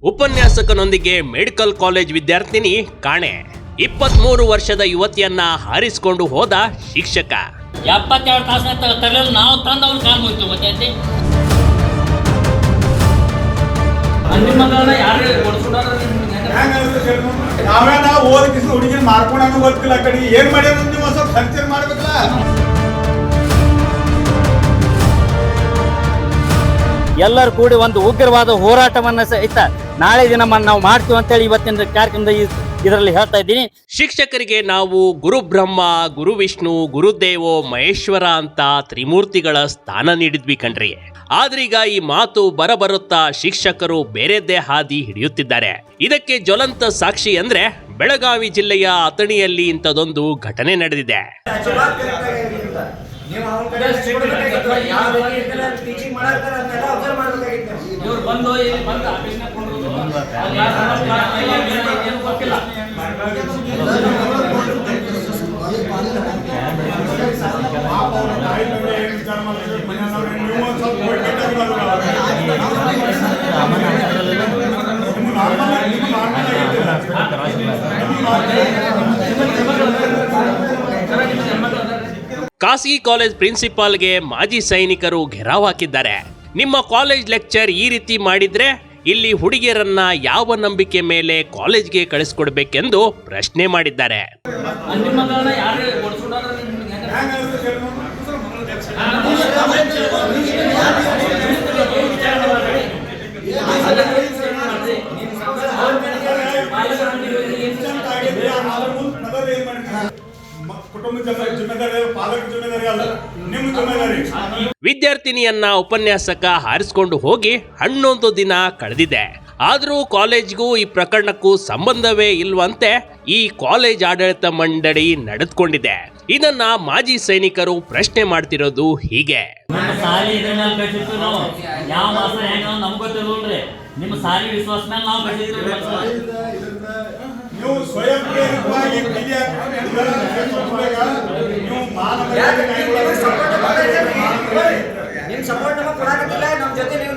ಉಪನ್ಯಾಸಕನೊಂದಿಗೆ medical college ವಿದ್ಯಾರ್ಥಿನಿ ಕಾಣೆ. 23 ವರ್ಷದ ಯುವತಿಯನ್ನ ಹಾರಿಸಿಕೊಂಡು ಹೋದ ಶಿಕ್ಷಕ. 72 ತಾಸು ತರಲಿಲ್ಲ, ನಾವು ತಂದವ್ರು ಕಾಲ್ ಹೋಯ್ತು. ಮತ್ತೆ ನಾವೇನ ಓದಕಿಸ್ ಹುಡುಗಿನ ಮಾರ್ಕೊಂಡ ಗೊತ್ತಿಲ್ಲ. ಕಡೆ ಏನ್ ಮಾಡ್ಯಾರ ನೀವು ಸ್ವಲ್ಪ ಸಂಚರ ಮಾಡ್ಬೇಕಲ್ಲ. ಎಲ್ಲರೂ ಕೂಡಿ ಒಂದು ಉಗ್ರವಾದ ಹೋರಾಟವನ್ನ ಸಹಿತ ನಾಳೆ ದಿನ ನಾವು ಮಾಡ್ತೀವಿ ಅಂತೇಳಿ ಇವತ್ತಿನ ಕಾರ್ಯಕ್ರಮದ ಇದರಲ್ಲಿ ಹೇಳ್ತಾ ಇದ್ದೀನಿ. ಶಿಕ್ಷಕರಿಗೆ ನಾವು ಗುರು ಬ್ರಹ್ಮ, ಗುರು ವಿಷ್ಣು, ಗುರುದೇವೋ ಮಹೇಶ್ವರ ಅಂತ ತ್ರಿಮೂರ್ತಿಗಳ ಸ್ಥಾನ ನೀಡಿದ್ವಿ ಕಣ್ರಿ. ಆದ್ರೀಗ ಈ ಮಾತು ಬರಬರುತ್ತಾ ಶಿಕ್ಷಕರು ಬೇರೆದ್ದೇ ಹಾದಿ ಹಿಡಿಯುತ್ತಿದ್ದಾರೆ. ಇದಕ್ಕೆ ಜ್ವಲಂತ ಸಾಕ್ಷಿ ಅಂದ್ರೆ ಬೆಳಗಾವಿ ಜಿಲ್ಲೆಯ ಅಥಣಿಯಲ್ಲಿ ಇಂಥದೊಂದು ಘಟನೆ ನಡೆದಿದೆ. ಖಾಸಗಿ ಕಾಲೇಜ್ ಪ್ರಿನ್ಸಿಪಾಲ್ಗೆ ಮಾಜಿ ಸೈನಿಕರು ಘೆರಾವ್ ಹಾಕಿದ್ದಾರೆ. ನಿಮ್ಮ ಕಾಲೇಜ್ ಲೆಕ್ಚರ್ ಈ ರೀತಿ ಮಾಡಿದ್ರೆ ಇಲ್ಲಿ ಹುಡುಗಿಯರನ್ನ ಯಾವ ನಂಬಿಕೆ ಮೇಲೆ ಕಾಲೇಜ್ಗೆ ಕಳಿಸ್ಕೊಡ್ಬೇಕೆಂದು ಪ್ರಶ್ನೆ ಮಾಡಿದ್ದಾರೆ. ವಿದ್ಯಾರ್ಥಿನಿಯನ್ನ ಉಪನ್ಯಾಸಕ ಹಾರಿಸಿಕೊಂಡು ಹೋಗಿ 11 ದಿನ ಕಳೆದಿದೆ. ಆದರೂ ಕಾಲೇಜ್ಗೂ ಈ ಪ್ರಕರಣಕ್ಕೂ ಸಂಬಂಧವೇ ಇಲ್ವಂತೆ ಈ ಕಾಲೇಜ್ ಆಡಳಿತ ಮಂಡಳಿ ನಡೆದುಕೊಂಡಿದೆ. ಇದನ್ನ ಮಾಜಿ ಸೈನಿಕರು ಪ್ರಶ್ನೆ ಮಾಡ್ತಿರೋದು ಹೀಗೆ. ನಿಮ್ಮ ಸಾಲಿ ವಿಶ್ವಾಸ ಮೇಲೆ ನಾವು ನೀವು ಸ್ವಯಂ ಪ್ರೇರಿತವಾಗಿ ಸಪೋರ್ಟ್ ಕೊಡಾಕತ್ತಿಲ್ಲ. ನಮ್ಮ ಜೊತೆ ನೀವು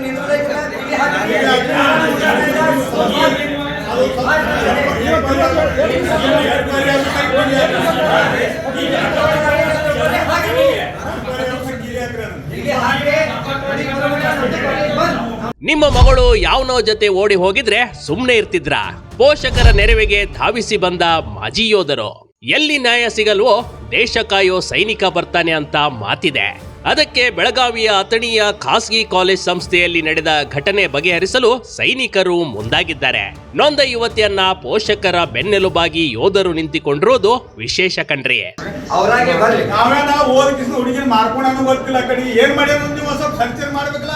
ನಿಮ್ಮ ಮಗಳು ಯಾವನೋ ಜೊತೆ ಓಡಿ ಹೋಗಿದ್ರೆ ಸುಮ್ನೆ ಇರ್ತಿದ್ರ? ಪೋಷಕರ ನೆರವಿಗೆ ಧಾವಿಸಿ ಬಂದ ಮಾಜಿ ಯೋಧರು. ಎಲ್ಲಿ ನ್ಯಾಯ ಸಿಗಲ್ವೋ ದೇಶ ಕಾಯೋ ಸೈನಿಕ ಬರ್ತಾನೆ ಅಂತ ಮಾತಿದೆ. ಅದಕ್ಕೆ ಬೆಳಗಾವಿಯ ಅಥಣಿಯ ಖಾಸಗಿ ಕಾಲೇಜ್ ಸಂಸ್ಥೆಯಲ್ಲಿ ನಡೆದ ಘಟನೆ ಬಗೆಹರಿಸಲು ಸೈನಿಕರು ಮುಂದಾಗಿದ್ದಾರೆ. ನೊಂದ ಯುವತಿಯನ್ನ ಪೋಷಕರ ಬೆನ್ನೆಲುಬಾಗಿ ಯೋಧರು ನಿಂತುಕೊಂಡಿರೋದು ವಿಶೇಷ ಕಣ್ರಿ. ನಾವೇನ ಓದಕಿಸ್ ಹುಡುಗಿನ ಮಾರ್ಕೊಂಡ ಗೊತ್ತಿಲ್ಲ. ಕಡೆ ಏನ್ ಮಾಡ್ಯಾರ ನೀವು ಸ್ವಲ್ಪ ಸಂಚರ ಮಾಡ್ಬೇಕಲ್ಲ.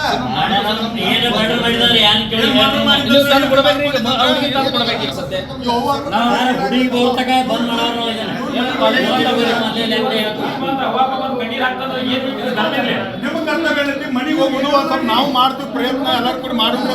ನಿಮ್ಮ ಕರ್ತವ್ಯ ಮನೆಗೆ ಹೋಗೋದು ಸ್ವಲ್ಪ ನಾವು ಮಾಡ್ತೀವಿ ಪ್ರಯತ್ನ ಎಲ್ಲರೂ ಕೂಡ ಮಾಡಿದ್ರೆ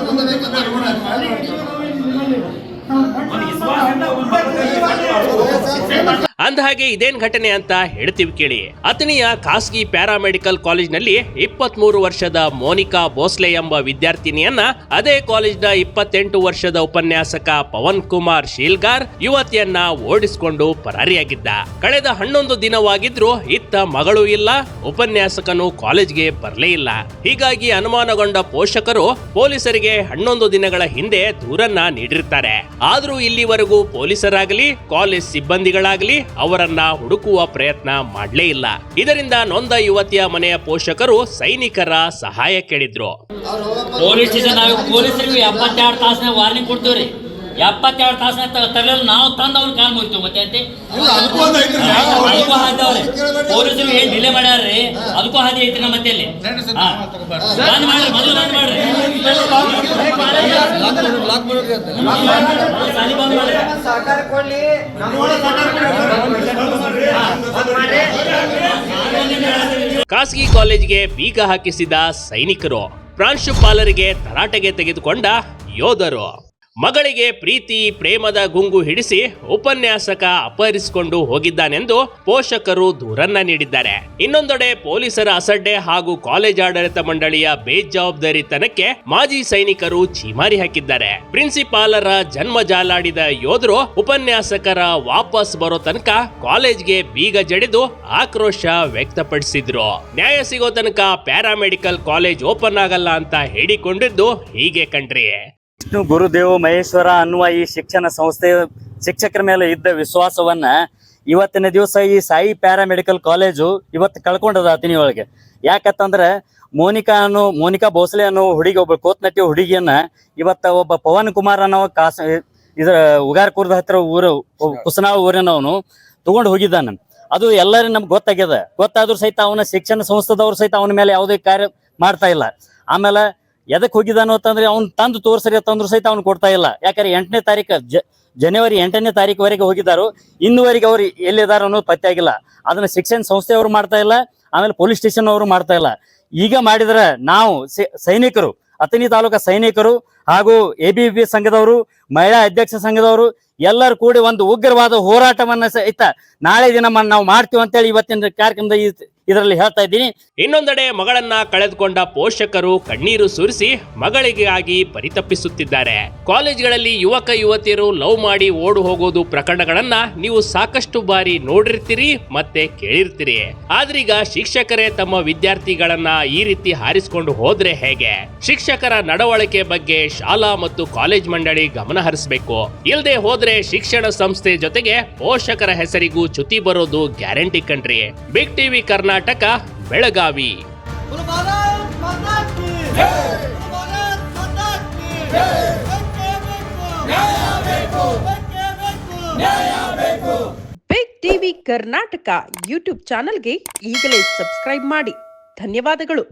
ಅಂದಹಾಗೆ ಇದೇನ್ ಘಟನೆ ಅಂತ ಹೇಳ್ತೀವಿ ಕೇಳಿ. ಅಥಣಿಯ ಖಾಸಗಿ ಪ್ಯಾರಾಮೆಡಿಕಲ್ ಕಾಲೇಜ್ನಲ್ಲಿ 23 ವರ್ಷದ ಮೋನಿಕಾ ಭೋಸ್ಲೆ ಎಂಬ ವಿದ್ಯಾರ್ಥಿನಿಯನ್ನ ಅದೇ ಕಾಲೇಜ್ನ 28 ವರ್ಷದ ಉಪನ್ಯಾಸಕ ಪವನ್ ಕುಮಾರ್ ಶೀಲ್ಗಾರ್ ಯುವತಿಯನ್ನ ಓಡಿಸಿಕೊಂಡು ಪರಾರಿಯಾಗಿದ್ದ. ಕಳೆದ 11 ದಿನವಾಗಿದ್ರೂ ಇತ್ತ ಮಗಳು ಇಲ್ಲ, ಉಪನ್ಯಾಸಕನು ಕಾಲೇಜ್ಗೆ ಬರಲೇ ಇಲ್ಲ. ಹೀಗಾಗಿ ಅನುಮಾನಗೊಂಡ ಪೋಷಕರು ಪೊಲೀಸರಿಗೆ 11 ದಿನಗಳ ಹಿಂದೆ ದೂರನ್ನ ನೀಡಿರ್ತಾರೆ. ಆದ್ರೂ ಇಲ್ಲಿವರೆಗೂ ಪೊಲೀಸರಾಗಲಿ ಕಾಲೇಜ್ ಸಿಬ್ಬಂದಿಗಳಾಗಲಿ ಅವರನ್ನ ಹುಡುಕುವ ಪ್ರಯತ್ನ ಮಾಡಲೇ ಇಲ್ಲ. ಇದರಿಂದ ನೊಂದ ಯುವತಿಯ ಮನೆಯ ಪೋಷಕರು ಸೈನಿಕರ ಸಹಾಯ ಕೇಳಿದ್ರು. ಪೊಲೀಸ್ ಸ್ಟೇಷನ್ ಪೊಲೀಸರಿಗೆ 72 ತಾಸು ವಾರ್ನಿಂಗ್ ಕೊಡ್ತೀವ್ರಿ. 72 ತಾಸು ತರಲಿಲ್ಲ, ನಾವು ತಂದವ್ರು ಕಾಲ್ ಹೋಯ್ತು. ಮತ್ತೆ ಪೊಲೀಸರು ಏನ್ ಡಿಲೇ ಮಾಡ್ಯಾರ್ರಿ, ಅದಕ್ಕೂ ಹಾದಿ ಐತಿ ನಮ್ಮ ಮತ್ತೆ ಖಾಸಗಿ ಕಾಲೇಜಿಗೆ ಬೀಗ ಹಾಕಿಸಿದ ಸೈನಿಕರು, ಪ್ರಾಂಶುಪಾಲರಿಗೆ ತರಾಟೆಗೆ ತೆಗೆದುಕೊಂಡ ಯೋಧರು. ಮಗಳಿಗೆ ಪ್ರೀತಿ ಪ್ರೇಮದ ಗುಂಗು ಹಿಡಿಸಿ ಉಪನ್ಯಾಸಕ ಅಪಹರಿಸಿಕೊಂಡು ಹೋಗಿದ್ದಾನೆಂದು ಪೋಷಕರು ದೂರನ್ನ ನೀಡಿದ್ದಾರೆ. ಇನ್ನೊಂದೆಡೆ ಪೊಲೀಸರ ಅಸಡ್ಡೆ ಹಾಗೂ ಕಾಲೇಜ್ ಆಡಳಿತ ಮಂಡಳಿಯ ಬೇಜವಾಬ್ದಾರಿತನಕ್ಕೆ ಮಾಜಿ ಸೈನಿಕರು ಛೀಮಾರಿ ಹಾಕಿದ್ದಾರೆ. ಪ್ರಿನ್ಸಿಪಾಲರ ಜನ್ಮ ಜಾಲಾಡಿದ ಯೋಧರು ಉಪನ್ಯಾಸಕರ ವಾಪಸ್ ಬರೋ ತನಕ ಕಾಲೇಜ್ಗೆ ಬೀಗ ಜಡಿದು ಆಕ್ರೋಶ ವ್ಯಕ್ತಪಡಿಸಿದ್ರು. ನ್ಯಾಯ ಸಿಗೋ ತನಕ ಪ್ಯಾರಾಮೆಡಿಕಲ್ ಕಾಲೇಜ್ ಓಪನ್ ಆಗಲ್ಲ ಅಂತ ಹೇಳಿಕೊಂಡಿದ್ದು ಹೀಗೆ ಕಣ್ರಿ. ವಿಷ್ಣು ಗುರುದೇವ ಮಹೇಶ್ವರ ಅನ್ನುವ ಈ ಶಿಕ್ಷಣ ಸಂಸ್ಥೆ ಶಿಕ್ಷಕರ ಮೇಲೆ ಇದ್ದ ವಿಶ್ವಾಸವನ್ನ ಇವತ್ತಿನ ದಿವಸ ಈ ಸಾಯಿ ಪ್ಯಾರಾಮೆಡಿಕಲ್ ಕಾಲೇಜು ಇವತ್ತು ಕಳ್ಕೊಂಡದ ಅತಿನಿಯೊಳಗೆ. ಯಾಕಂತಂದ್ರೆ ಮೋನಿಕಾ ಭೋಸ್ಲೆ ಅನ್ನೋ ಹುಡುಗಿ, ಒಬ್ಬ ಕೋತ್ನಟ್ಟಿ ಹುಡುಗಿಯನ್ನ ಇವತ್ತ ಒಬ್ಬ ಪವನ್ ಕುಮಾರ್ ಅನ್ನೋ ಇದ್ರ ಉಗಾರ್ಕೂರ್ದ ಹತ್ರ ಕುಸನಾಳ ಊರಿನವನು ತಗೊಂಡು ಹೋಗಿದ್ದಾನ. ಅದು ಎಲ್ಲರಿಗೂ ನಮ್ಗೆ ಗೊತ್ತಾದ್ರೂ ಸಹಿತ ಅವನ ಶಿಕ್ಷಣ ಸಂಸ್ಥೆದವ್ರು ಸಹಿತ ಅವನ ಮೇಲೆ ಯಾವುದೇ ಕಾರ್ಯ ಮಾಡ್ತಾ ಇಲ್ಲ. ಆಮೇಲೆ ಎದಕ್ ಹೋಗಿದ್ದಾನೋ ಅಂತಂದ್ರೆ ಅವ್ನು ತಂದು ತೋರ್ಸರಿ ಅಂತಂದ್ರು ಸಹಿತ ಅವ್ನು ಕೊಡ್ತಾ ಇಲ್ಲ. ಯಾಕಂದ್ರೆ 8ನೇ ತಾರೀಕು ಜನವರಿ 8ನೇ ತಾರೀಕುವರೆಗೆ ಹೋಗಿದ್ದಾರು, ಇನ್ನುವರೆಗೆ ಅವ್ರು ಎಲ್ಲಿದ್ದಾರೆ ಅನ್ನೋದು ಪತ್ತೆ ಆಗಿಲ್ಲ. ಅದನ್ನ ಶಿಕ್ಷಣ ಸಂಸ್ಥೆಯವರು ಮಾಡ್ತಾ ಇಲ್ಲ, ಆಮೇಲೆ ಪೊಲೀಸ್ ಸ್ಟೇಷನ್ ಅವರು ಮಾಡ್ತಾ ಇಲ್ಲ. ಈಗ ಮಾಡಿದ್ರೆ ನಾವು ಸೈನಿಕರು, ಅಥಣಿ ತಾಲೂಕಾ ಸೈನಿಕರು ಹಾಗೂ ABVP ಸಂಘದವರು, ಮಹಿಳಾ ಅಧ್ಯಕ್ಷ ಸಂಘದವರು ಎಲ್ಲರೂ ಕೂಡಿ ಒಂದು ಉಗ್ರವಾದ ಹೋರಾಟವನ್ನ ಸಹಿತ ನಾಳೆ ದಿನ ನಾವು ಮಾಡ್ತೀವಿ ಅಂತೇಳಿ ಇವತ್ತಿನ ಕಾರ್ಯಕ್ರಮದ ಇದರಲ್ಲಿ ಹೇಳ್ತಾ ಇದ್ದೀನಿ. ಇನ್ನೊಂದೆಡೆ ಮಗಳನ್ನ ಕಳೆದುಕೊಂಡ ಪೋಷಕರು ಕಣ್ಣೀರು ಸುರಿಸಿ ಮಗಳಿಗಾಗಿ ಪರಿತಪಿಸುತ್ತಿದ್ದಾರೆ. ಕಾಲೇಜ್ಗಳಲ್ಲಿ ಯುವಕ ಯುವತಿಯರು ಲವ್ ಮಾಡಿ ಓಡು ಹೋಗೋದು ಪ್ರಕರಣಗಳನ್ನ ನೀವು ಸಾಕಷ್ಟು ಬಾರಿ ನೋಡಿರ್ತೀರಿ ಮತ್ತೆ ಕೇಳಿರ್ತೀರಿ. ಆದ್ರೀಗ ಶಿಕ್ಷಕರೇ ತಮ್ಮ ವಿದ್ಯಾರ್ಥಿಗಳನ್ನ ಈ ರೀತಿ ಹಾರಿಸಿಕೊಂಡು ಹೋದ್ರೆ ಹೇಗೆ? ಶಿಕ್ಷಕರ ನಡವಳಿಕೆ ಬಗ್ಗೆ ಶಾಲಾ ಮತ್ತು ಕಾಲೇಜ್ ಮಂಡಳಿ ಗಮನ ಹರಿಸಬೇಕು. ಇಲ್ಲದೆ ಹೋದ್ರೆ ಶಿಕ್ಷಣ ಸಂಸ್ಥೆ ಜೊತೆಗೆ ಪೋಷಕರ ಹೆಸರಿಗೂ ಚ್ಯುತಿ ಬರೋದು ಗ್ಯಾರಂಟಿ ಕಣ್ರಿ. Big TV Karnataka, Belagavi. Big TV Karnataka YouTube ಚಾನೆಲ್ಗೆ ಈಗಲೇ ಸಬ್ಸ್ಕ್ರೈಬ್ ಮಾಡಿ. ಧನ್ಯವಾದಗಳು.